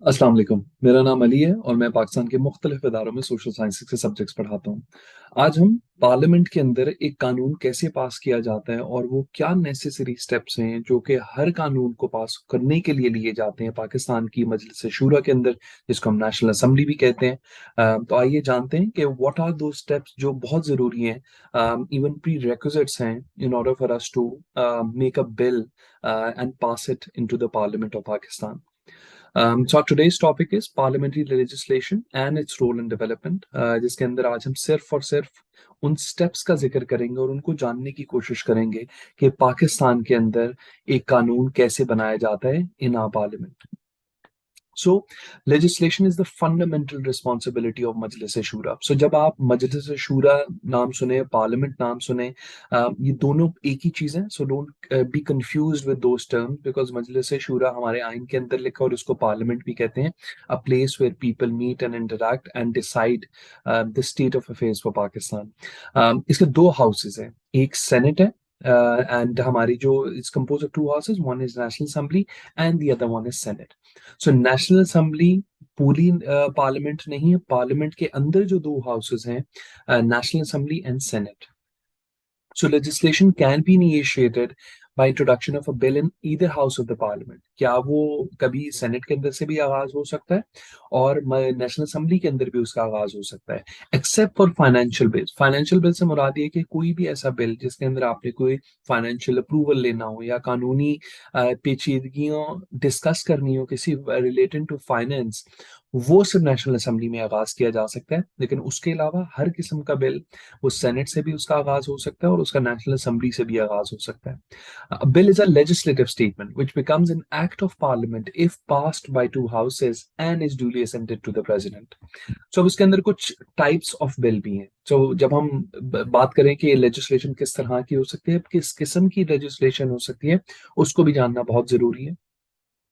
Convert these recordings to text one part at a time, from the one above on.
अस्सलाम वालेकुम। मेरा नाम अली है और मैं पाकिस्तान के मुख्तलिफ इदारों में सोशल साइंसेज के सब्जेक्ट्स पढ़ाता हूँ। आज हम पार्लियामेंट के अंदर एक कानून कैसे पास किया जाता है और वो क्या नेसेसरी स्टेप्स हैं जो कि हर कानून को पास करने के लिए लिए जाते हैं पाकिस्तान की मजलिस शूरा के अंदर, जिसको हम नेशनल असम्बली भी कहते हैं। तो आइए जानते हैं कि व्हाट आर दो स्टेप्स जो बहुत ज़रूरी हैं, इवन प्री रिक्विजिट्स हैं in order for us to make a bill and pass it into the parliament of Pakistan. So our today's topic is parliamentary legislation and its role in development, जिसके अंदर आज हम सिर्फ और सिर्फ उन स्टेप्स का जिक्र करेंगे और उनको जानने की कोशिश करेंगे कि पाकिस्तान के अंदर एक कानून कैसे बनाया जाता है in our parliament. So legislation is the fundamental responsibility of Majlis Shura. So जब आप मजलिस शूरा नाम सुने, पार्लियामेंट नाम सुने, ये दोनों एक ही चीज है। So don't be confuse with those terms, because Majlis Shura हमारे आइन के अंदर लिखा और उसको पार्लियामेंट भी कहते हैं। A place where people meet and interact and decide the state of affairs for Pakistan. इसके दो हाउसेज हैं, एक सेनेट है एंड हमारी जो it's compose of to houses, one is national assembly and the other one is senate. So national assembly पूरी parliament नहीं है। पार्लियामेंट के अंदर जो दो हाउसेस हैं, national assembly and senate. So legislation can be initiated by introduction of a bill in either house of the parliament। क्या वो कभी सेनेट के अंदर से भी आगाज हो सकता है और नेशनल असेंबली के अंदर भी उसका आगाज हो सकता है, except for financial bill. Financial bill से मुराद ये कि कोई भी ऐसा बिल जिसके अंदर आपने कोई फाइनेंशियल अप्रूवल लेना हो या कानूनी पेचीदगियों डिस्कस करनी हो किसी रिलेटेड टू फाइनेंस, वो सिर्फ नेशनल असेंबली में आगाज किया जा सकता है। लेकिन उसके अलावा हर किस्म का बिल, वो सेनेट से भी उसका आगाज हो सकता है और उसका नेशनल असेंबली से भी आगाज हो सकता है। A bill is a legislative statement which becomes an act of parliament if passed by two houses and is duly assented to the president। So अब इसके अंदर कुछ टाइप्स ऑफ बिल भी हैं। तो जब हम बात करें कि लेजिस्लेशन किस तरह की हो सकती है, किस किस्म की लेजिस्लेशन हो सकती है, उसको भी जानना बहुत जरूरी है।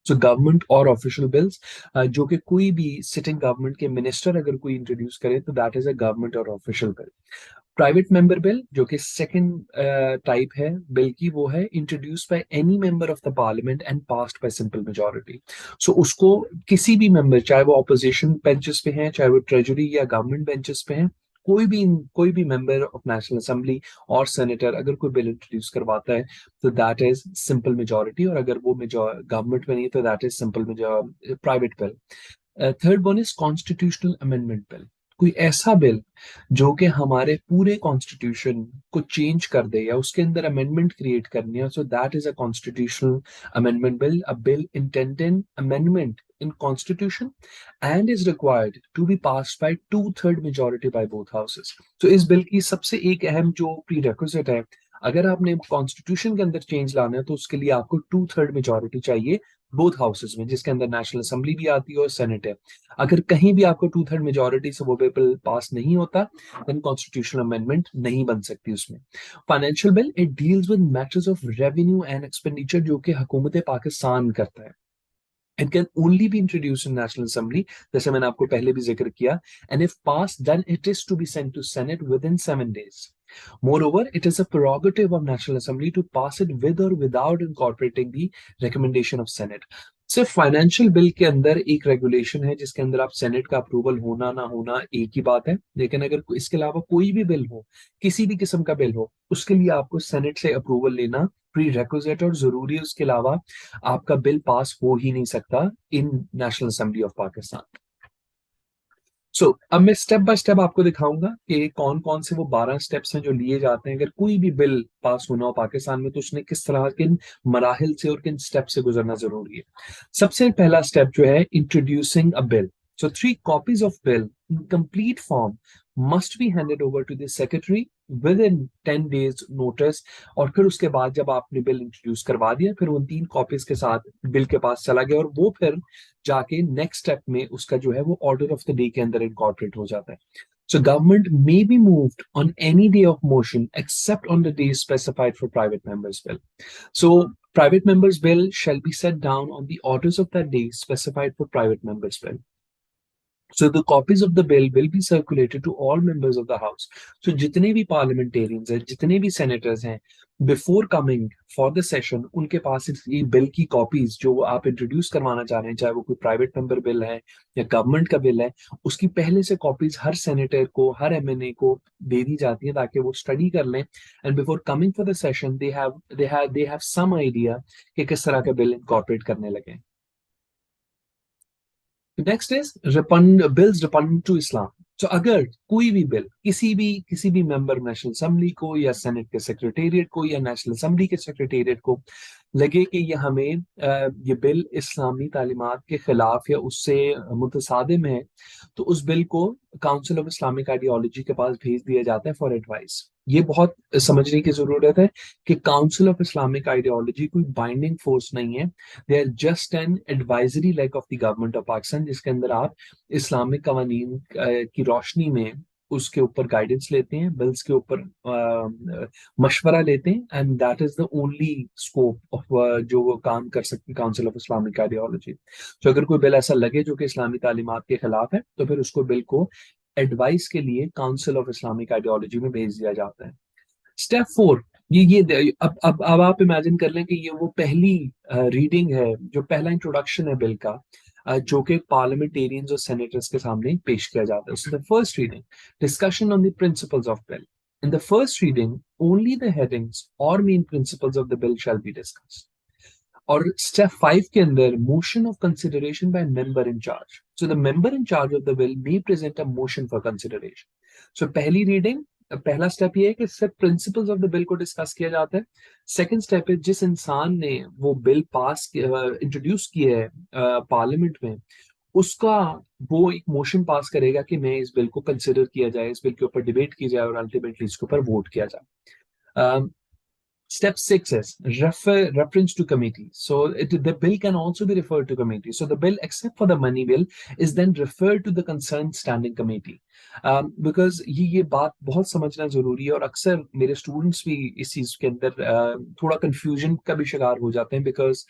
सो गवर्नमेंट और ऑफिशियल बिल्स, जो कि कोई भी सिटिंग गवर्नमेंट के मिनिस्टर अगर कोई इंट्रोड्यूस करे तो दैट इज अ गवर्नमेंट और official bill. Private member bill जो कि सेकंड टाइप है बिल की, वो है introduce by any member of the parliament and passed by simple majority. So उसको किसी भी मेंबर, चाहे वो ऑपोजिशन बेंचेस पे हैं, चाहे वो ट्रेजरी या गवर्नमेंट बेंचेस पे हैं, कोई भी मेंबर ऑफ नेशनल असेंबली और सेनेटर अगर कोई बिल इंट्रोड्यूस करवाता है तो दैट इज सिंपल मेजॉरिटी, और अगर वो गवर्नमेंट में नहीं है तो that is simple private bill. Third one is constitutional amendment bill. कोई ऐसा बिल जो कि हमारे पूरे कॉन्स्टिट्यूशन को चेंज कर दे या उसके अंदर अमेंडमेंट क्रिएट करनी है, so that is a constitutional amendment bill, a bill intending amendment in constitution and is required to be passed by two-third majority by both houses। तो इस बिल की सबसे एक अहम जो प्रीरेक्विजिट है, अगर आपने कॉन्स्टिट्यूशन के अंदर चेंज लाना है तो उसके लिए आपको टू थर्ड मेजोरिटी चाहिए बोथ हाउसेज में, जिसके अंदर नेशनल असेंबली भी आती है और सेनेट है। अगर कहीं भी आपको टू थर्ड मेजोरिटी से वो बिल पास नहीं होता, देन कॉन्स्टिट्यूशनल अमेंडमेंट नहीं बन सकती उसमें। Financial bill, it deals with matters of revenue and expenditure जो कि हुकूमत पाकिस्तान करता है। It can only be introduced in National Assembly, जैसे मैंने आपको पहले भी जिक्र किया, and if passed, then it is to be sent to Senate within 7 days। Moreover, it is a prerogative of National Assembly to pass it with or without incorporating the recommendation of Senate। सिर्फ financial bill के अंदर एक regulation है जिसके अंदर आप senate का approval होना ना होना एक ही बात है, लेकिन अगर इसके अलावा कोई भी बिल हो, किसी भी किस्म का बिल हो, उसके लिए आपको सेनेट से अप्रूवल लेना प्री रेक्विजिट और जरूरी है। उसके अलावा आपका बिल पास हो ही नहीं सकता इन नेशनल असेंबली ऑफ पाकिस्तान। अब मैं स्टेप बाय स्टेप आपको दिखाऊंगा कि कौन कौन से वो 12 स्टेप्स हैं जो लिए जाते हैं अगर कोई भी बिल पास होना हो पाकिस्तान में, तो उसने किस तरह किन मराहिल से और किन स्टेप से गुजरना जरूरी है। सबसे पहला स्टेप जो है, introducing a bill. So 3 copies of bill in complete form must be handed over to the secretary within 10 days notice। और फिर उसके बाद जब आपने बिल इंट्रोड्यूस करवा दिया, फिर उन 3 कॉपीज के साथ बिल के पास चला गया और वो फिर जाके नेक्स्ट स्टेप में उसका जो है वो ऑर्डर ऑफ द डे के अंदर इनकॉर्पोरेट हो जाता है। So government may be moved on any day of motion except on the day specified for private members bill। So private members bill shall be set down on the orders of that day specified for private members bill। So the copies of the bill will be circulated to all members of the house. So जितने भी parliamentarians हैं, जितने भी senators हैं, before coming for the session, उनके पास ये bill की copies जो आप introduce करवाना चाह रहे हैं, चाहे वो कोई private member bill है या government का bill है, उसकी पहले से copies हर senator को, हर MNA को दे दी जाती हैं ताकि वो study कर लें, and before coming for the session they have some idea कि किस तरह का bill incorporate करने लगे. Next is bills ripen to इस्लाम. तो अगर कोई भी बिल किसी भी मेंबर नेशनल असेंबली को या सेनेट के सेक्रेटेरिएट को या नेशनल असेंबली के सेक्रेटेरिएट को लगे कि ये हमें ये बिल इस्लामी तालीमात के खिलाफ या उससे मुतसादिम है, तो उस बिल को काउंसिल ऑफ इस्लामिक आइडियोलॉजी के पास भेज दिया जाता है फॉर एडवाइस. ये बहुत समझने की जरूरत है कि काउंसिल ऑफ इस्लामिक आइडियोलॉजी कोई बाइंडिंग फोर्स नहीं है. They are just an advisory leg of the government of Pakistan, जिसके अंदर आप इस्लामिक कवानीन की रोशनी में उसके ऊपर गाइडेंस लेते हैं, बिल्स के ऊपर मशवरा लेते हैं, and that is the only scope of जो वो काम कर सकती है काउंसिल ऑफ इस्लामिक आइडियोलॉजी. तो अगर कोई बिल ऐसा लगे जो कि इस्लामी तालीमात के खिलाफ है, तो फिर उसको बिल को एडवाइस के लिए काउंसिल ऑफ इस्लामिक आइडियोलॉजी में भेज दिया जाता है. स्टेप 4, ये अब आप इमेजिन कर लें कि ये वो पहली रीडिंग है, जो पहला इंट्रोडक्शन है बिल का, जो कि पार्लियामेंटेरियंस और सेनेटर्स के सामने पेश किया जाता है. So the first reading, discussion on the principles of bill. In the first reading only the headings और main principles of the bill shall be discussed. और स्टेप 5 के अंदर motion of consideration by member in charge. So the member in charge of the bill may present a motion for consideration. So पहली रीडिंग, पहला step ये है कि सिर्फ प्रिंसिपल्स ऑफ द बिल को डिस्कस किया जाता है. सेकंड स्टेप है जिस इंसान ने वो बिल पास इंट्रोड्यूस किया है पार्लियामेंट में, उसका वो एक मोशन पास करेगा कि मैं इस बिल को कंसिडर किया जाए, इस बिल के ऊपर डिबेट की जाए और अल्टीमेटली इसके ऊपर वोट किया जाए. Step 6 is reference to committee. So the bill can also be referred to committee. So the bill, except for the money bill, is then referred to the concerned standing committee. Because ये बात बहुत समझना जरूरी है, और अक्सर मेरे students भी इस चीज के अंदर थोड़ा कंफ्यूजन का भी शिकार हो जाते हैं. Because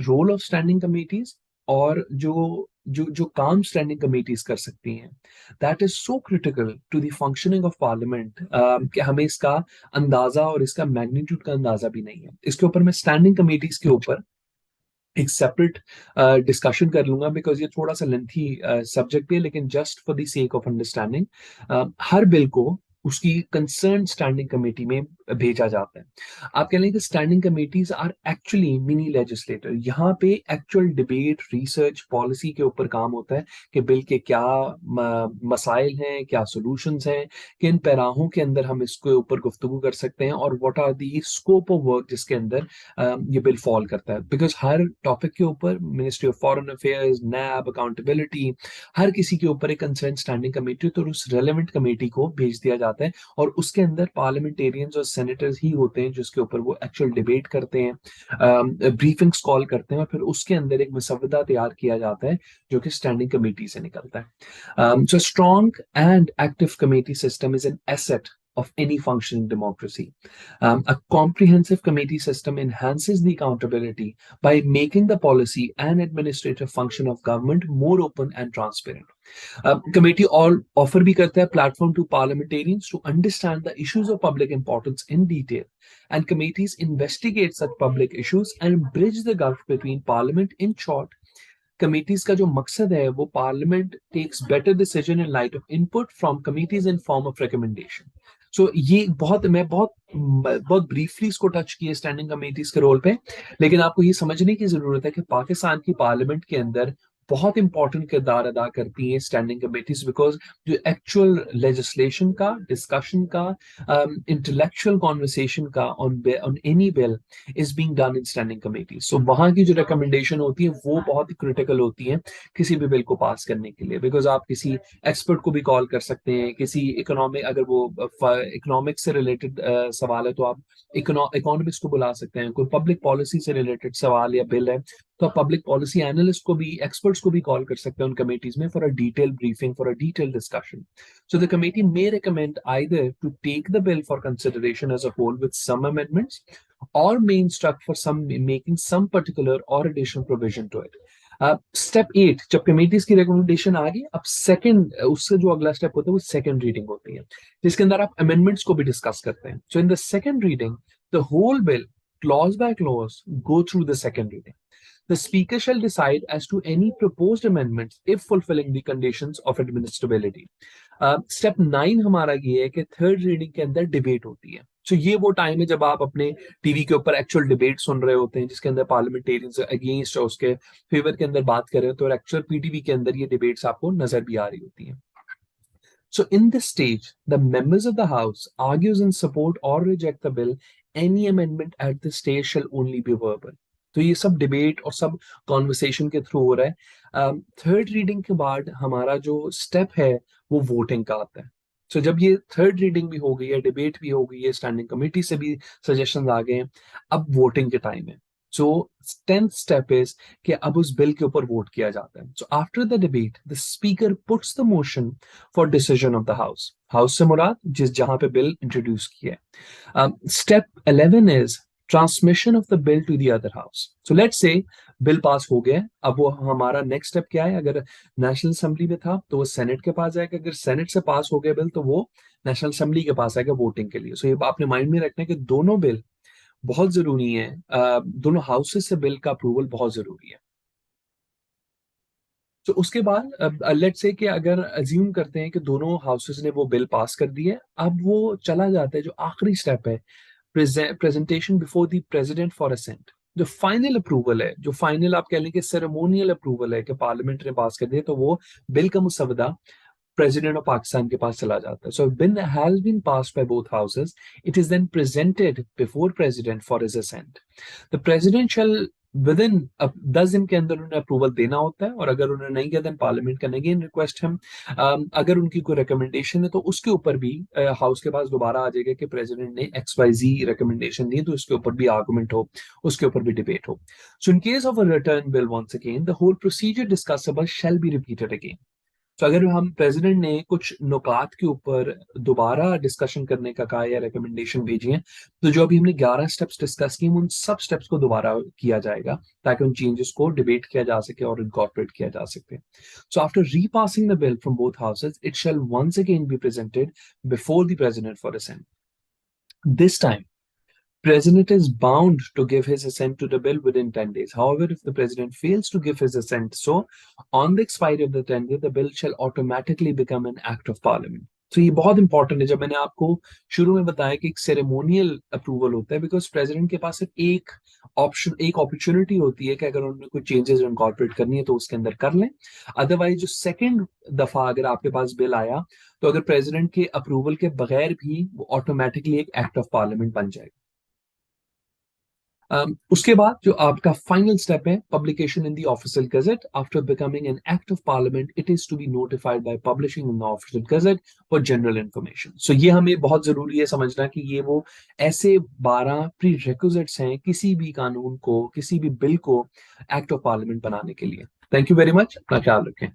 role of standing committees और जो जो जो काम स्टैंडिंग कमेटीज कर सकती हैं, that is so critical to the functioning of parliament कि हमें इसका अंदाजा और इसका मैग्नीट्यूड का अंदाजा भी नहीं है. इसके ऊपर मैं स्टैंडिंग कमेटीज के ऊपर एक सेपरेट डिस्कशन कर लूंगा, बिकॉज ये थोड़ा सा लेंथी सब्जेक्ट है. लेकिन just for the sake of understanding, her bill को उसकी कंसर्न स्टैंडिंग कमेटी में भेजा जाता है. आप कह लें कि standing committees are actually mini legislator. यहाँ पे एक्चुअल डिबेट, रिसर्च, पॉलिसी के ऊपर काम होता है कि बिल के क्या मसाइल हैं, क्या सोल्यूशंस हैं, किन पैराहों के अंदर हम इसके ऊपर गुफ्तगू कर सकते हैं, और what are the scope of work जिसके अंदर ये बिल फॉल करता है. बिकॉज हर टॉपिक के ऊपर मिनिस्ट्री ऑफ फॉरेन अफेयर्स, नैब, अकाउंटेबिलिटी, हर किसी के ऊपर एक कंसर्न स्टैंडिंग कमेटी, तो उस रेलेवेंट कमेटी को भेज दिया जाता है, और उसके अंदर पार्लियामेंटेरियंस और सेनेटर्स ही होते हैं जिसके ऊपर वो एक्चुअल डिबेट करते हैं, ब्रीफिंग्स कॉल करते हैं, और फिर उसके अंदर एक मसवदा तैयार किया जाता है जो कि स्टैंडिंग कमेटी से निकलता है. So strong and active committee system is an asset of any functioning democracy. A comprehensive committee system enhances the accountability by making the policy and administrative function of government more open and transparent. Committee all offer bhi karta hai platform to parliamentarians to understand the issues of public importance in detail, and committees investigate such public issues and bridge the gulf between parliament. In short, committees का जो मकसद है वो parliament takes better decision in light of input from committees in form of recommendation. So ये बहुत briefly इसको touch किया standing committees के रोल पे, लेकिन आपको ये समझने की जरूरत है कि पाकिस्तान की पार्लियामेंट के अंदर बहुत इंपॉर्टेंट किरदार अदा करती हैं स्टैंडिंग कमेटीज, बिकॉज जो एक्चुअल लेजिस्लेशन का, डिस्कशन का, इंटेलेक्चुअल कॉन्वर्सेशन का on any bill is being done in standing committee. So वहां की जो रिकमेंडेशन होती है वो बहुत ही क्रिटिकल होती है किसी भी बिल को पास करने के लिए. बिकॉज आप किसी एक्सपर्ट को भी कॉल कर सकते हैं, किसी इकोनॉमिक, अगर वो इकोनॉमिक्स से रिलेटेड सवाल है तो आप इकोनॉमिक्स को बुला सकते हैं. कोई पब्लिक पॉलिसी से रिलेटेड सवाल या बिल है तो आप पब्लिक पॉलिसी एनालिस्ट को भी, एक्सपर्ट्स को भी कॉल कर सकते हैं उन कमेटीज में for a detail briefing, for a detail discussion. So the committee may recommend either to take the bill for consideration as a whole with some amendments, or may instruct for some making some particular or additional provision to it. Step 8, जब committees की recommendation आ गई, अब second उससे जो अगला step होता है वो सेकंड रीडिंग होती है, जिसके अंदर आप अमेंडमेंट्स को भी डिस्कस करते हैं. So in the second reading the whole bill clause by clause go through the second reading. The Speaker shall decide as to any proposed amendments if fulfilling the conditions of administrability. Step 9 हमारा ये है कि third reading के अंदर debate होती है. So ये वो टाइम है जब आप अपने टीवी के ऊपर एक्चुअल डिबेट सुन रहे होते हैं, जिसके अंदर पार्लियामेंटेरियंस अगेंस्ट और उसके फेवर के अंदर बात कर रहे होते हैं, और एक्चुअल पीटीवी के अंदर ये डिबेट्स आपको नजर भी आ रही होती हैं. So in this stage, the members of the House argues in support or reject the bill. Any amendment at this stage shall only be verbal. तो ये सब डिबेट और सब कॉन्वर्सेशन के थ्रू हो रहा है. थर्ड रीडिंग के बाद हमारा जो स्टेप है वो वोटिंग का आता है. सो जब ये थर्ड रीडिंग भी हो गई है, डिबेट भी हो गई है, स्टैंडिंग कमेटी से भी सजेशन आ गए हैं, अब वोटिंग के टाइम है. सो टेंथ स्टेप इज कि अब उस बिल के ऊपर वोट किया जाता है. So after the debate the speaker puts the motion for decision of the house. House से मुराद जिस जहां पे बिल इंट्रोड्यूस किया है. Step 11 is transmission of the bill to the other house. So let's say bill pass हो गया. अब वो हमारा नेक्स्ट स्टेप क्या है? अगर नेशनल असेंबली में था तो वो सेनेट के पास जाएगा. अगर सेनेट से पास हो गया बिल तो वो नेशनल असेंबली के पास आएगा वोटिंग के लिए. सो ये आपने माइंड में रखना है कि दोनों बिल बहुत जरूरी है. दोनों हाउसेस से बिल का अप्रूवल बहुत जरूरी है. तो उसके बाद लेट्स से कि अगर अज्यूम करते हैं कि दोनों हाउसेस ने वो बिल पास कर दिया है, अब वो चला जाता है जो आखिरी स्टेप है, presentation before the president for assent. जो फाइनल अप्रूवल है, जो फाइनल आप कह लें कि सेरेमोनियल अप्रूवल है कि पार्लियामेंट ने पास कर दिया, तो वो बिल का मुसवदा president of Pakistan के पास चला जाता है. So bill has been passed by both houses. It is then presented before president for his assent. The president shall within 10 दिन के अंदर उन्हें अप्रूवल देना होता है, और अगर उन्होंने नहीं किया then parliament can again request him. अगर उनकी कोई रिकमेंडेशन है तो उसके ऊपर भी हाउस के पास दोबारा आ जाएगा कि प्रेसिडेंट ने XYZ रिकमेंडेशन दी, तो उसके ऊपर भी आर्गुमेंट हो, उसके ऊपर भी डिबेट हो. So in case of a return bill once again the whole procedure discussable shall be repeated again. तो अगर हम प्रेसिडेंट ने कुछ नुकात के ऊपर दोबारा डिस्कशन करने का कहा या रिकमेंडेशन भेजी है, तो जो अभी हमने 11 स्टेप्स डिस्कस किए उन सब स्टेप्स को दोबारा किया जाएगा, ताकि उन चेंजेस को डिबेट किया जा सके और इनकॉर्पोरेट किया जा सके. So after repassing the bill from both houses it shall once again be presented before the president for assent. This time President is bound to give his assent to the bill within 10 days. However, if the President fails to give his assent, so on the expiry of the 10 days, the bill shall automatically become an act of parliament. तो ये बहुत important है. जब मैंने आपको शुरू में बताया कि एक सेरेमोनियल अप्रूवल होता है, बिकॉज प्रेसिडेंट के पास सिर्फ एक ऑप्शन, एक अपॉर्चुनिटी होती है कि अगर उन्होंने कोई चेंजेस इनकॉर्पोरेट करनी है तो उसके अंदर कर लें. अदरवाइज जो सेकंड दफा अगर आपके पास बिल आया, तो अगर प्रेसिडेंट के अप्रूवल के बगैर भी वो ऑटोमेटिकली एक एक्ट ऑफ पार्लियामेंट बन जाएगा. उसके बाद जो आपका फाइनल स्टेप है, publication in the official gazette. After becoming an act of parliament it is to be notified by publishing in the official gazette for general information. So ये हमें बहुत जरूरी है समझना कि ये वो ऐसे 12 प्री रिक्विजिट्स हैं किसी भी कानून को, किसी भी बिल को एक्ट ऑफ पार्लियामेंट बनाने के लिए. Thank you very much. अपना ख्याल रखें.